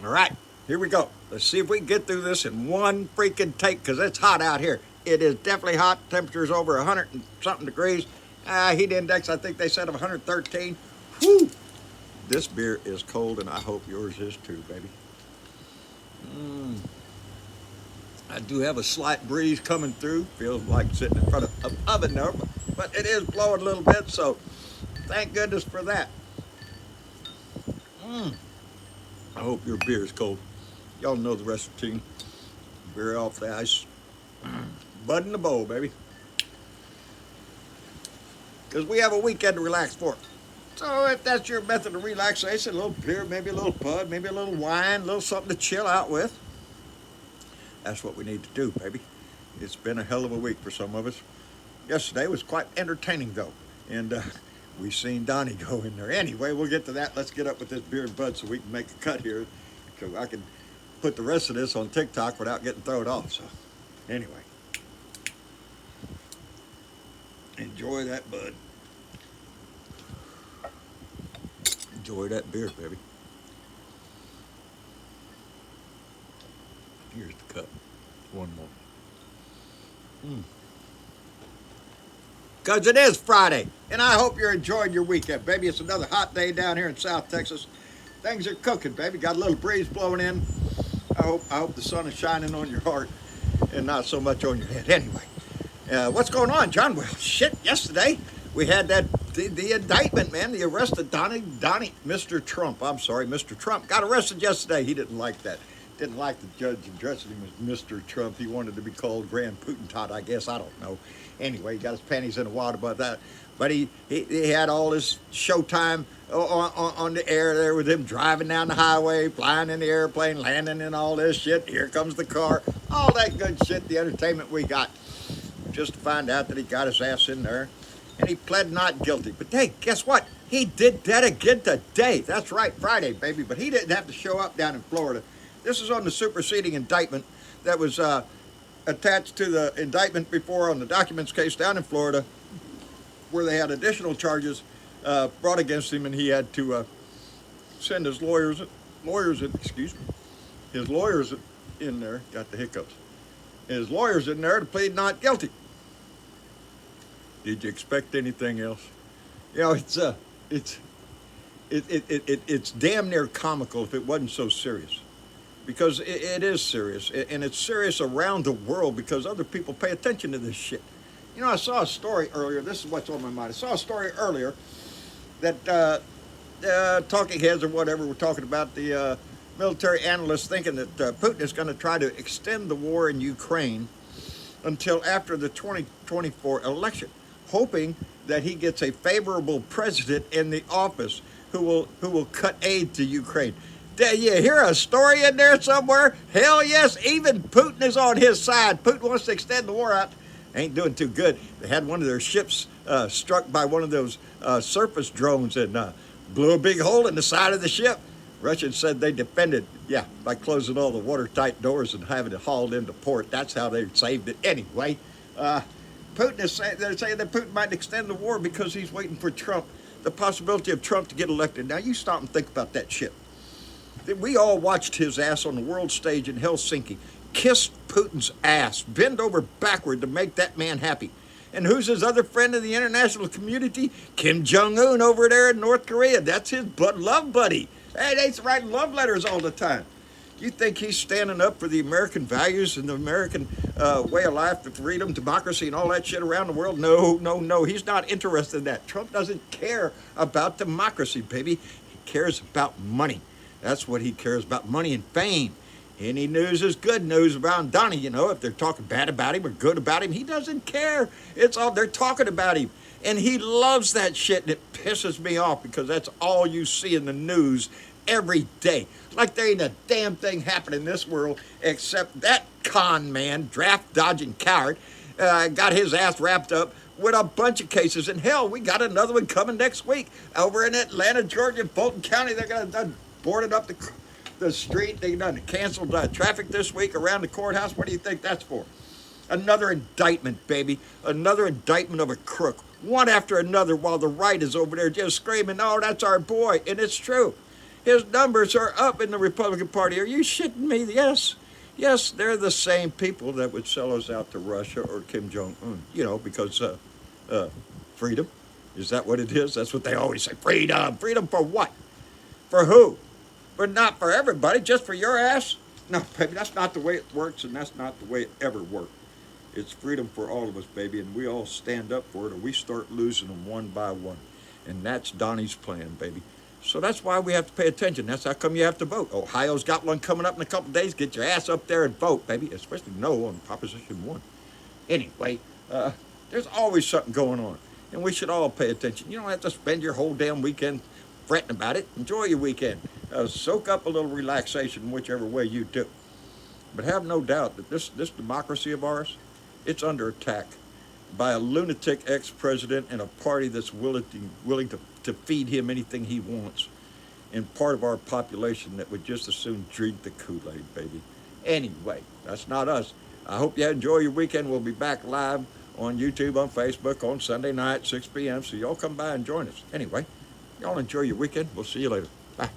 All right, here we go. Let's see if we can get through this in one freaking take because it's hot out here. It is definitely hot. Temperature's over 100 and something degrees. Heat index, I think they said of 113. Whew! This beer is cold, and I hope yours is too, baby. I do have a slight breeze coming through. Feels like sitting in front of an oven there, but it is blowing a little bit, so thank goodness for that. I hope your beer is cold. Y'all know the rest of the team. Beer off the ice. Bud in the bowl, baby. Because we have a weekend to relax for. So if that's your method of relaxation, a little beer, maybe a little bud, maybe a little wine, a little something to chill out with. That's what we need to do, baby. It's been a hell of a week for some of us. Yesterday was quite entertaining, though. And we seen Donnie go in there. Anyway, we'll get to that. Let's get up with this beer and bud so we can make a cut here. So I can put the rest of this on TikTok without getting thrown off. So anyway. Enjoy that bud. Enjoy that beer, baby. Here's the cup. One more. Because it is Friday, and I hope you're enjoying your weekend, baby. It's another hot day down here in South Texas. Things are cooking, baby. Got a little breeze blowing in. I hope the sun is shining on your heart and not so much on your head. Anyway, what's going on, John? Well, shit, yesterday we had the indictment, man. The arrest of Mr. Trump. I'm sorry, Mr. Trump got arrested yesterday. He didn't like that. Didn't like the judge addressing him as Mr. Trump. He wanted to be called Grand Putintat, I guess. I don't know. Anyway, he got his panties in the water about that. But he had all his showtime on the air there with him driving down the highway, flying in the airplane, landing in all this shit. Here comes the car. All that good shit, the entertainment we got. Just to find out that he got his ass in there. And he pled not guilty. But hey, guess what? He did that again today. That's right, Friday, baby. But he didn't have to show up down in Florida. This is on the superseding indictment that was attached to the indictment before on the documents case down in Florida, where they had additional charges brought against him, and he had to send his lawyers in there. Got the hiccups. His lawyers in there to plead not guilty. Did you expect anything else? You know, it's damn near comical if it wasn't so serious. Because it is serious, and it's serious around the world because other people pay attention to this shit. You know, I saw a story earlier. This is what's on my mind. I saw a story earlier that talking heads or whatever were talking about the military analysts thinking that Putin is going to try to extend the war in Ukraine until after the 2024 election, hoping that he gets a favorable president in the office who will cut aid to Ukraine. Did you hear a story in there somewhere? Hell yes, even Putin is on his side. Putin wants to extend the war out. Ain't doing too good. They had one of their ships struck by one of those surface drones and blew a big hole in the side of the ship. Russians said they defended, by closing all the watertight doors and having it hauled into port. That's how they saved it. Anyway, they're saying that Putin might extend the war because he's waiting for Trump, the possibility of Trump to get elected. Now, you stop and think about that shit. We all watched his ass on the world stage in Helsinki, kissed Putin's ass, bend over backward to make that man happy. And who's his other friend in the international community? Kim Jong-un over there in North Korea. That's his love buddy. Hey, they's writing love letters all the time. You think he's standing up for the American values and the American way of life, the freedom, democracy, and all that shit around the world? No. He's not interested in that. Trump doesn't care about democracy, baby. He cares about money. That's what he cares about, money and fame. Any news is good news around Donnie, you know. If they're talking bad about him or good about him, he doesn't care. It's all, they're talking about him. And he loves that shit, and it pisses me off because that's all you see in the news every day. Like there ain't a damn thing happening in this world except that con man, draft-dodging coward, got his ass wrapped up with a bunch of cases. And hell, we got another one coming next week over in Atlanta, Georgia, Fulton County. They're going to boarded up the street. They done canceled traffic this week around the courthouse. What do you think that's for? Another indictment, baby. Another indictment of a crook. One after another while the right is over there just screaming, oh, that's our boy. And it's true. His numbers are up in the Republican Party. Are you shitting me? Yes. Yes, they're the same people that would sell us out to Russia or Kim Jong-un, because freedom. Is that what it is? That's what they always say. Freedom. Freedom for what? For who? But not for everybody, just for your ass? No, baby, that's not the way it works, and that's not the way it ever worked. It's freedom for all of us, baby, and we all stand up for it, or we start losing them one by one. And that's Donnie's plan, baby. So that's why we have to pay attention. That's how come you have to vote. Ohio's got one coming up in a couple days. Get your ass up there and vote, baby, especially no on Proposition 1. Anyway, there's always something going on, and we should all pay attention. You don't have to spend your whole damn weekend fretting about it. Enjoy your weekend. Soak up a little relaxation whichever way you do. But have no doubt that this democracy of ours, it's under attack by a lunatic ex-president and a party that's willing to feed him anything he wants, and part of our population that would just as soon drink the Kool-Aid, baby. Anyway, that's not us. I hope you enjoy your weekend. We'll be back live on YouTube, on Facebook, on Sunday night, 6 p.m., so y'all come by and join us. Anyway, y'all enjoy your weekend. We'll see you later. Bye.